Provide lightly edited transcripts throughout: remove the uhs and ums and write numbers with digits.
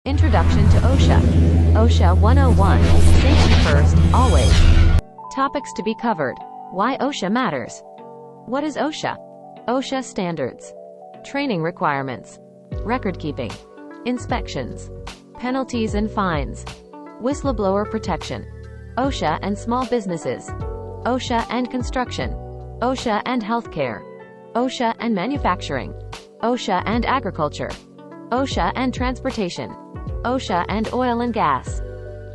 Introduction to OSHA. OSHA 101. Safety first, always. Topics to be covered. Why OSHA matters. What is OSHA? OSHA Standards. Training requirements. Recordkeeping. Inspections. Penalties and fines. Whistleblower protection. OSHA and small businesses. OSHA and Construction. OSHA and Healthcare. OSHA and Manufacturing. OSHA and Agriculture. OSHA and Transportation. OSHA and Oil and Gas.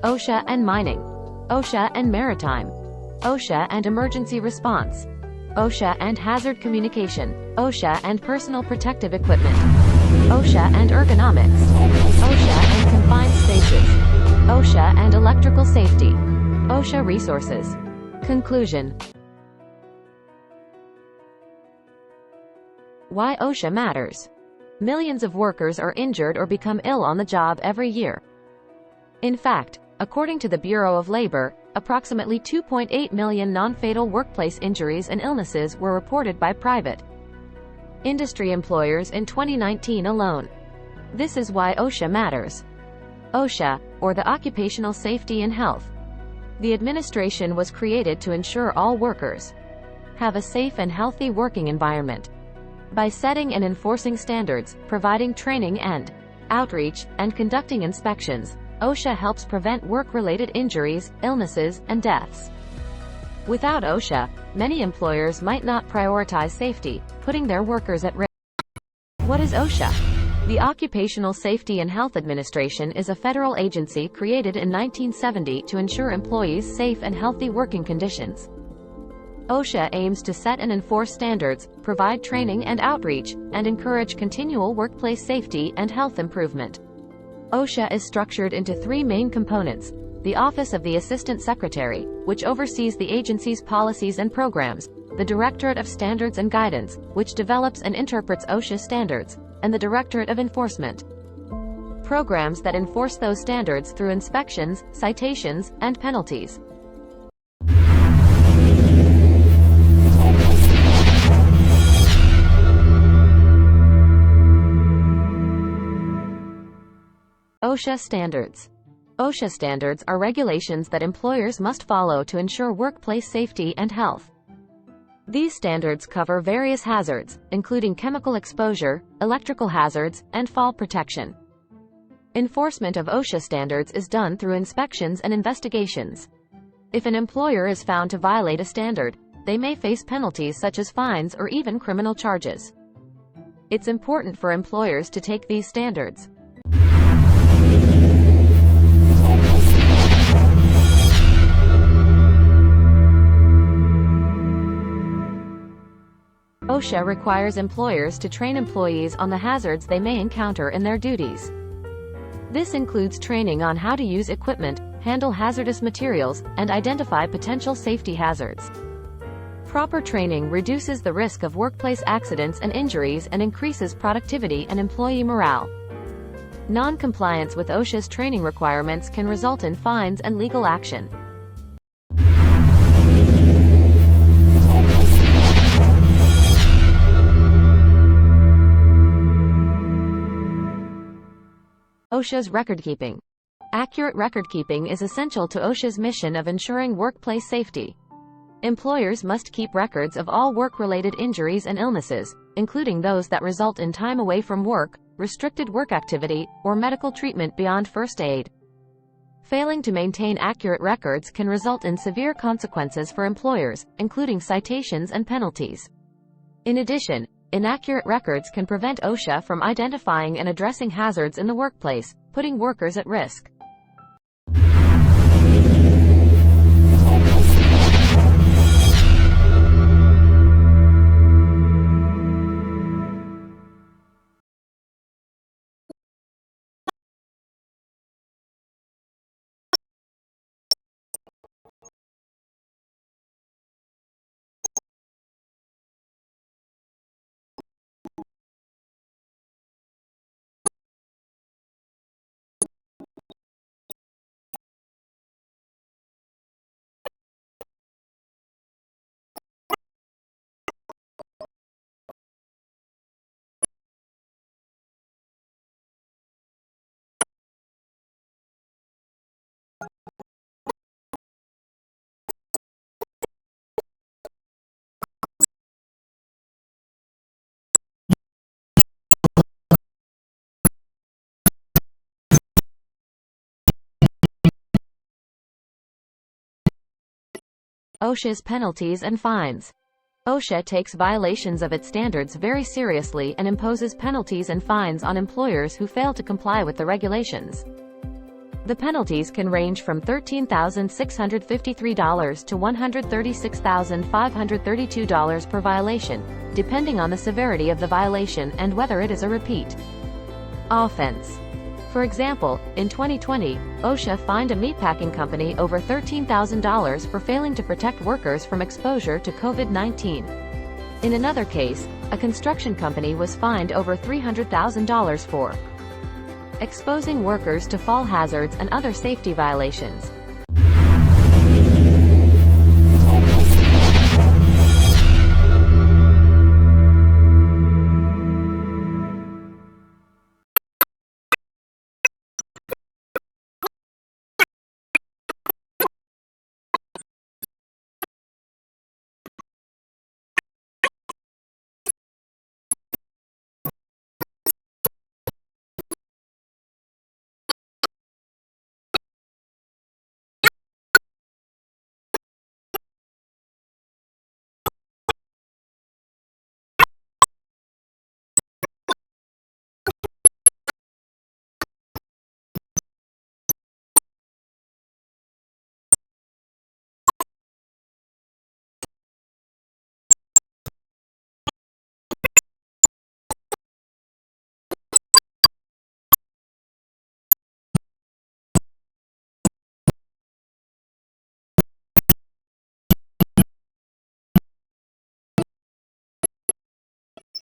OSHA and Mining. OSHA and Maritime. OSHA and Emergency Response. OSHA and Hazard Communication. OSHA and Personal Protective Equipment. OSHA and Ergonomics. OSHA and Confined Spaces. OSHA and Electrical Safety. OSHA Resources. Conclusion. Why OSHA matters. Millions of workers are injured or become ill on the job every year. In fact, according to the Bureau of Labor, approximately 2.8 million non-fatal workplace injuries and illnesses were reported by private industry employers in 2019 alone. This is why OSHA matters. OSHA, or the Occupational Safety and Health. The administration was created to ensure all workers have a safe and healthy working environment. By setting and enforcing standards, providing training and outreach, and conducting inspections, OSHA helps prevent work-related injuries, illnesses, and deaths. Without OSHA, many employers might not prioritize safety, putting their workers at risk. What is OSHA? The Occupational Safety and Health Administration is a federal agency created in 1970 to ensure employees safe and healthy working conditions. OSHA aims to set and enforce standards, provide training and outreach, and encourage continual workplace safety and health improvement. OSHA is structured into three main components: the Office of the Assistant Secretary, which oversees the agency's policies and programs, the Directorate of Standards and Guidance, which develops and interprets OSHA standards, and the Directorate of Enforcement. Programs that enforce those standards through inspections, citations, and penalties. OSHA Standards. OSHA standards are regulations that employers must follow to ensure workplace safety and health. These standards cover various hazards, including chemical exposure, electrical hazards, and fall protection. Enforcement of OSHA standards is done through inspections and investigations. If an employer is found to violate a standard, they may face penalties such as fines or even criminal charges. It's important for employers to take these standards OSHA requires employers to train employees on the hazards they may encounter in their duties. This includes training on how to use equipment, handle hazardous materials, and identify potential safety hazards. Proper training reduces the risk of workplace accidents and injuries and increases productivity and employee morale. Non-compliance with OSHA's training requirements can result in fines and legal action. OSHA's recordkeeping. Accurate recordkeeping is essential to OSHA's mission of ensuring workplace safety. Employers must keep records of all work-related injuries and illnesses, including those that result in time away from work, restricted work activity, or medical treatment beyond first aid. Failing to maintain accurate records can result in severe consequences for employers, including citations and penalties. In addition, inaccurate records can prevent OSHA from identifying and addressing hazards in the workplace, putting workers at risk. OSHA's Penalties and Fines. OSHA takes violations of its standards very seriously and imposes penalties and fines on employers who fail to comply with the regulations. The penalties can range from $13,653 to $136,532 per violation, depending on the severity of the violation and whether it is a repeat offense. For example, in 2020, OSHA fined a meatpacking company over $13,000 for failing to protect workers from exposure to COVID-19. In another case, a construction company was fined over $300,000 for exposing workers to fall hazards and other safety violations.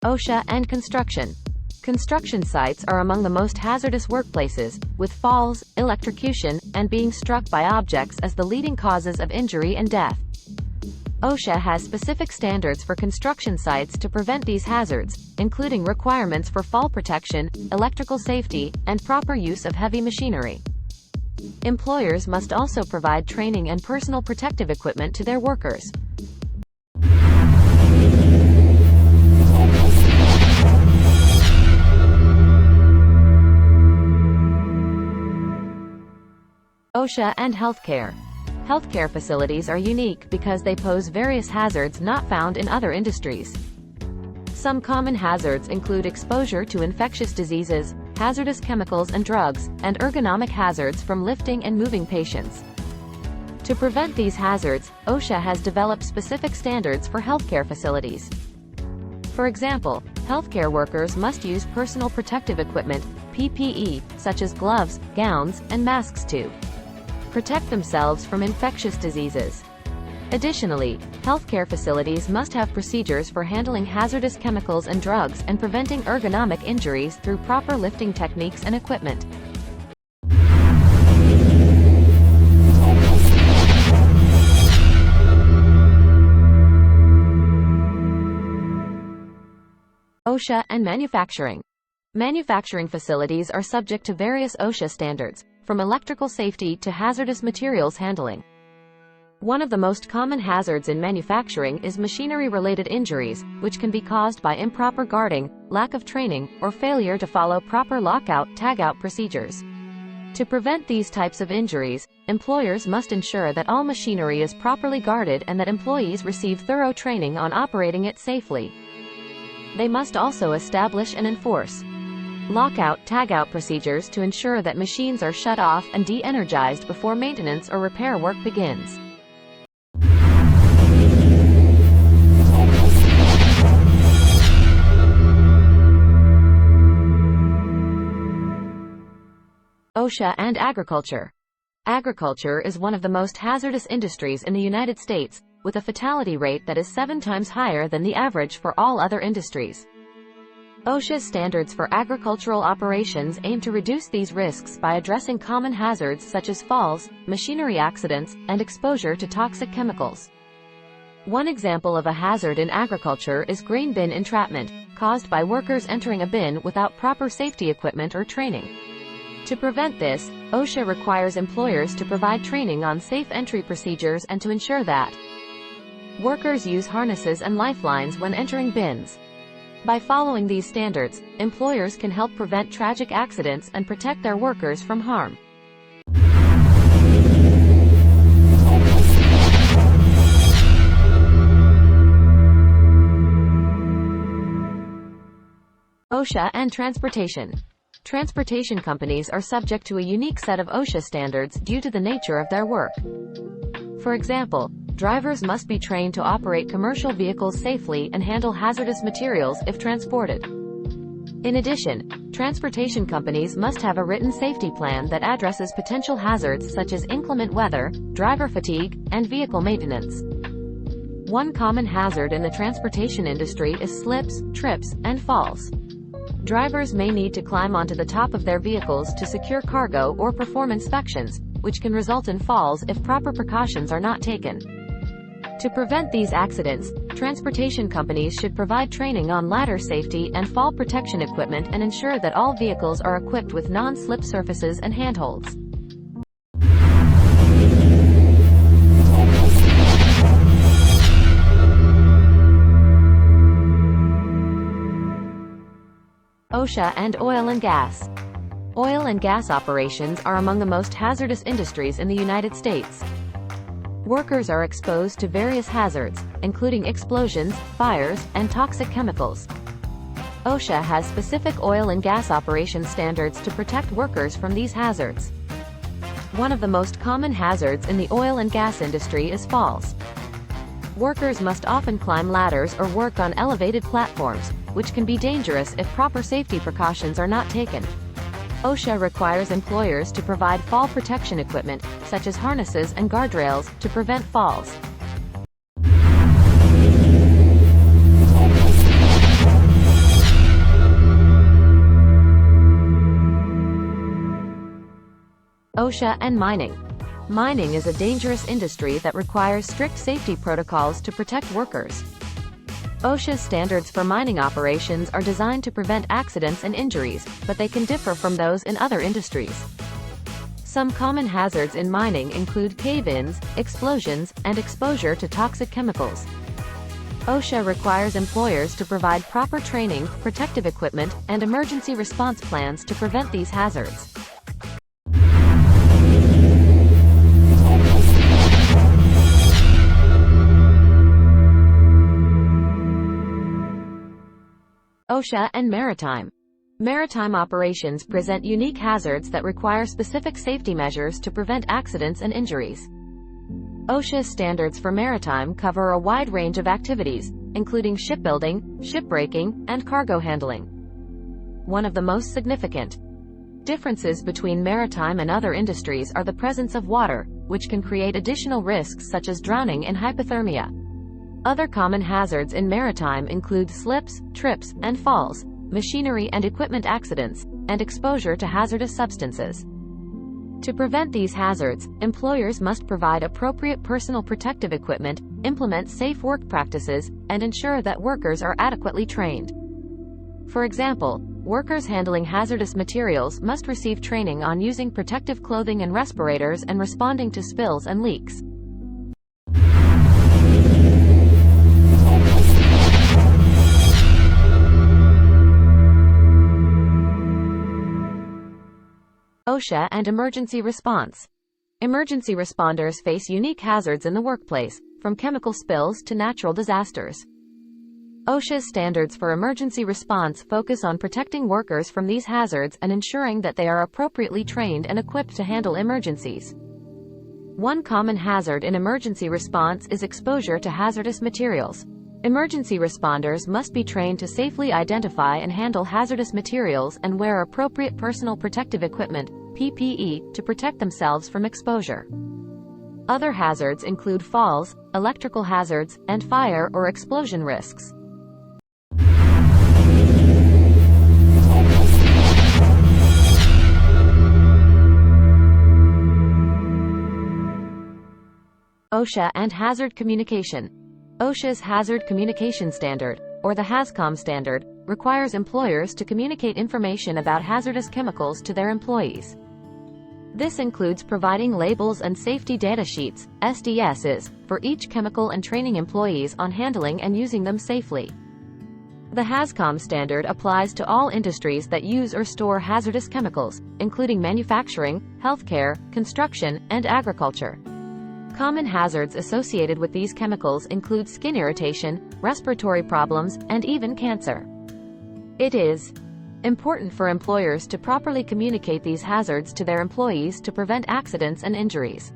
OSHA and Construction. Construction sites are among the most hazardous workplaces, with falls, electrocution, and being struck by objects as the leading causes of injury and death. OSHA has specific standards for construction sites to prevent these hazards, including requirements for fall protection, electrical safety, and proper use of heavy machinery. Employers must also provide training and personal protective equipment to their workers. OSHA and Healthcare. Healthcare facilities are unique because they pose various hazards not found in other industries. Some common hazards include exposure to infectious diseases, hazardous chemicals and drugs, and ergonomic hazards from lifting and moving patients. To prevent these hazards, OSHA has developed specific standards for healthcare facilities. For example, healthcare workers must use personal protective equipment, PPE, such as gloves, gowns, and masks to protect themselves from infectious diseases. Additionally, healthcare facilities must have procedures for handling hazardous chemicals and drugs and preventing ergonomic injuries through proper lifting techniques and equipment. OSHA and Manufacturing. Manufacturing facilities are subject to various OSHA standards, from electrical safety to hazardous materials handling. One of the most common hazards in manufacturing is machinery-related injuries, which can be caused by improper guarding, lack of training, or failure to follow proper lockout/tagout procedures. To prevent these types of injuries, employers must ensure that all machinery is properly guarded and that employees receive thorough training on operating it safely. They must also establish and enforce lockout/tagout procedures to ensure that machines are shut off and de-energized before maintenance or repair work begins. OSHA and Agriculture. Agriculture is one of the most hazardous industries in the United States, with a fatality rate that is 7 times higher than the average for all other industries. OSHA's standards for agricultural operations aim to reduce these risks by addressing common hazards such as falls, machinery accidents, and exposure to toxic chemicals. One example of a hazard in agriculture is grain bin entrapment, caused by workers entering a bin without proper safety equipment or training. To prevent this, OSHA requires employers to provide training on safe entry procedures and to ensure that workers use harnesses and lifelines when entering bins. By following these standards, employers can help prevent tragic accidents and protect their workers from harm. OSHA and Transportation. Transportation companies are subject to a unique set of OSHA standards due to the nature of their work. For example, drivers must be trained to operate commercial vehicles safely and handle hazardous materials if transported. In addition, transportation companies must have a written safety plan that addresses potential hazards such as inclement weather, driver fatigue, and vehicle maintenance. One common hazard in the transportation industry is slips, trips, and falls. Drivers may need to climb onto the top of their vehicles to secure cargo or perform inspections, which can result in falls if proper precautions are not taken. To prevent these accidents, transportation companies should provide training on ladder safety and fall protection equipment and ensure that all vehicles are equipped with non-slip surfaces and handholds. OSHA and oil and gas. Oil and gas operations are among the most hazardous industries in the United States. Workers are exposed to various hazards, including explosions, fires, and toxic chemicals. OSHA has specific oil and gas operation standards to protect workers from these hazards. One of the most common hazards in the oil and gas industry is falls. Workers must often climb ladders or work on elevated platforms, which can be dangerous if proper safety precautions are not taken. OSHA requires employers to provide fall protection equipment, such as harnesses and guardrails, to prevent falls. OSHA and Mining. Mining is a dangerous industry that requires strict safety protocols to protect workers. OSHA standards for mining operations are designed to prevent accidents and injuries, but they can differ from those in other industries. Some common hazards in mining include cave-ins, explosions, and exposure to toxic chemicals. OSHA requires employers to provide proper training, protective equipment, and emergency response plans to prevent these hazards. OSHA and Maritime. Maritime operations present unique hazards that require specific safety measures to prevent accidents and injuries. OSHA standards for maritime cover a wide range of activities, including shipbuilding, shipbreaking, and cargo handling. One of the most significant differences between maritime and other industries are the presence of water, which can create additional risks such as drowning and hypothermia. Other common hazards in maritime include slips, trips, and falls, machinery and equipment accidents, and exposure to hazardous substances. To prevent these hazards, employers must provide appropriate personal protective equipment, implement safe work practices, and ensure that workers are adequately trained. For example, workers handling hazardous materials must receive training on using protective clothing and respirators and responding to spills and leaks. OSHA and Emergency Response. Emergency responders face unique hazards in the workplace, from chemical spills to natural disasters. OSHA's standards for emergency response focus on protecting workers from these hazards and ensuring that they are appropriately trained and equipped to handle emergencies. One common hazard in emergency response is exposure to hazardous materials. Emergency responders must be trained to safely identify and handle hazardous materials and wear appropriate personal protective equipment, PPE, to protect themselves from exposure. Other hazards include falls, electrical hazards, and fire or explosion risks. OSHA and Hazard Communication. OSHA's Hazard Communication Standard, or the HAZCOM standard, requires employers to communicate information about hazardous chemicals to their employees. This includes providing labels and safety data sheets, SDSs, for each chemical and training employees on handling and using them safely. The HAZCOM standard applies to all industries that use or store hazardous chemicals, including manufacturing, healthcare, construction, and agriculture. Common hazards associated with these chemicals include skin irritation, respiratory problems, and even cancer. It is Important for employers to properly communicate these hazards to their employees to prevent accidents and injuries.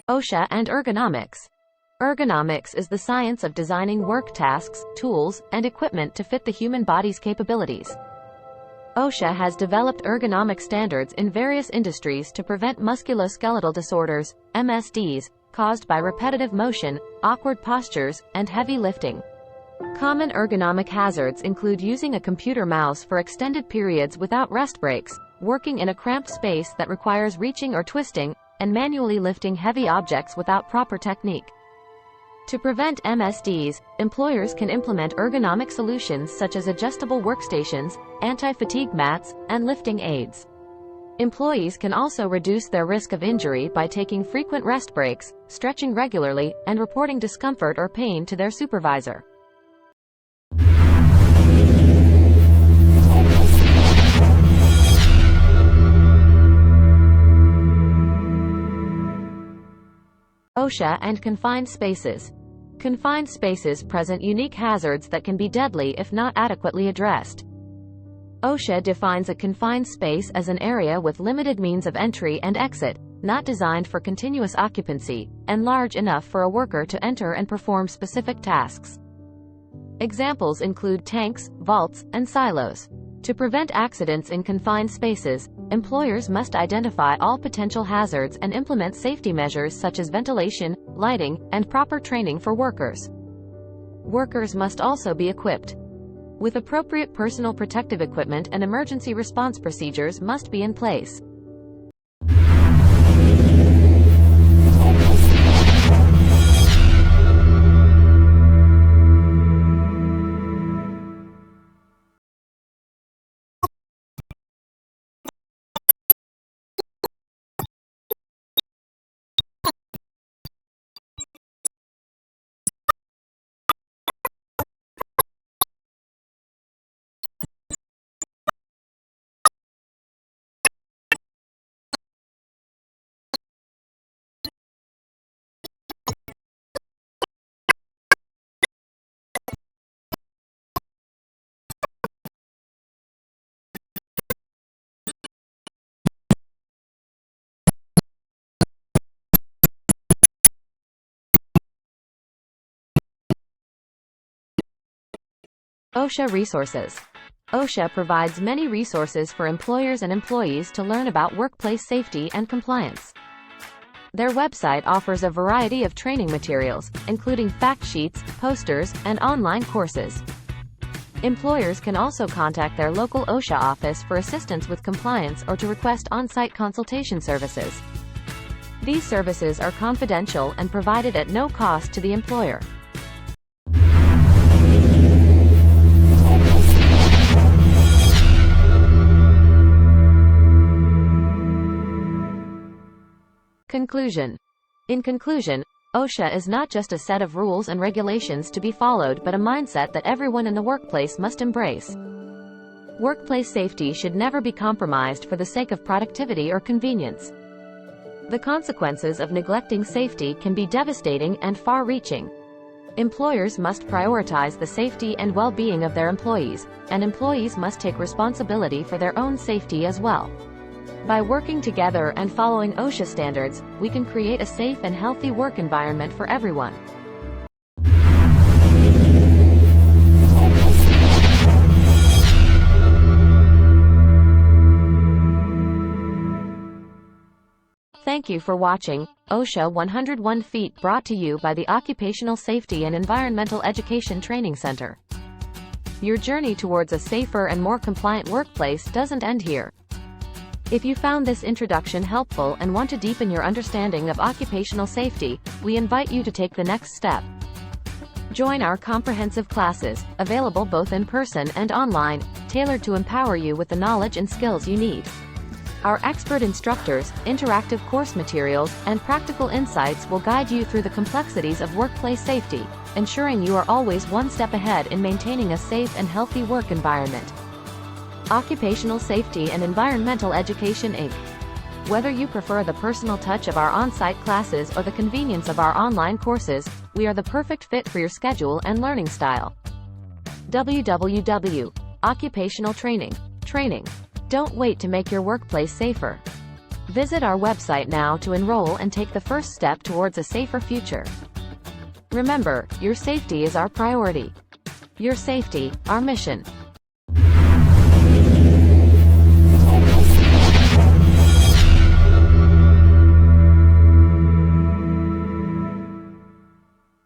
OSHA and Ergonomics. Ergonomics is the science of designing work tasks, tools, and equipment to fit the human body's capabilities. OSHA has developed ergonomic standards in various industries to prevent musculoskeletal disorders, MSDs, caused by repetitive motion, awkward postures, and heavy lifting. Common ergonomic hazards include using a computer mouse for extended periods without rest breaks, working in a cramped space that requires reaching or twisting, and manually lifting heavy objects without proper technique. To prevent MSDs, employers can implement ergonomic solutions such as adjustable workstations, anti-fatigue mats, and lifting aids. Employees can also reduce their risk of injury by taking frequent rest breaks, stretching regularly, and reporting discomfort or pain to their supervisor. OSHA and confined spaces. Confined spaces present unique hazards that can be deadly if not adequately addressed. OSHA defines a confined space as an area with limited means of entry and exit, not designed for continuous occupancy, and large enough for a worker to enter and perform specific tasks. Examples include tanks, vaults, and silos. To prevent accidents in confined spaces, employers must identify all potential hazards and implement safety measures such as ventilation, lighting, and proper training for workers. Workers must also be equipped with appropriate personal protective equipment, and emergency response procedures must be in place. OSHA Resources. OSHA provides many resources for employers and employees to learn about workplace safety and compliance. Their website offers a variety of training materials, including fact sheets, posters, and online courses. Employers can also contact their local OSHA office for assistance with compliance or to request on-site consultation services. These services are confidential and provided at no cost to the employer. Conclusion. In conclusion, OSHA is not just a set of rules and regulations to be followed but a mindset that everyone in the workplace must embrace. Workplace safety should never be compromised for the sake of productivity or convenience. The consequences of neglecting safety can be devastating and far-reaching. Employers must prioritize the safety and well-being of their employees, and employees must take responsibility for their own safety as well. By working together and following OSHA standards, we can create a safe and healthy work environment for everyone. Thank you for watching. OSHA 101 Feet, brought to you by the Occupational Safety and Environmental Education Training Center. Your journey towards a safer and more compliant workplace doesn't end here. If you found this introduction helpful and want to deepen your understanding of occupational safety, we invite you to take the next step. Join our comprehensive classes, available both in person and online, tailored to empower you with the knowledge and skills you need. Our expert instructors, interactive course materials, and practical insights will guide you through the complexities of workplace safety, ensuring you are always one step ahead in maintaining a safe and healthy work environment. Occupational Safety and Environmental Education, Inc. Whether you prefer the personal touch of our on-site classes or the convenience of our online courses, we are the perfect fit for your schedule and learning style. Occupational Training. Don't wait to make your workplace safer. Visit our website now to enroll and take the first step towards a safer future. Remember, your safety is our priority. Your safety, our mission.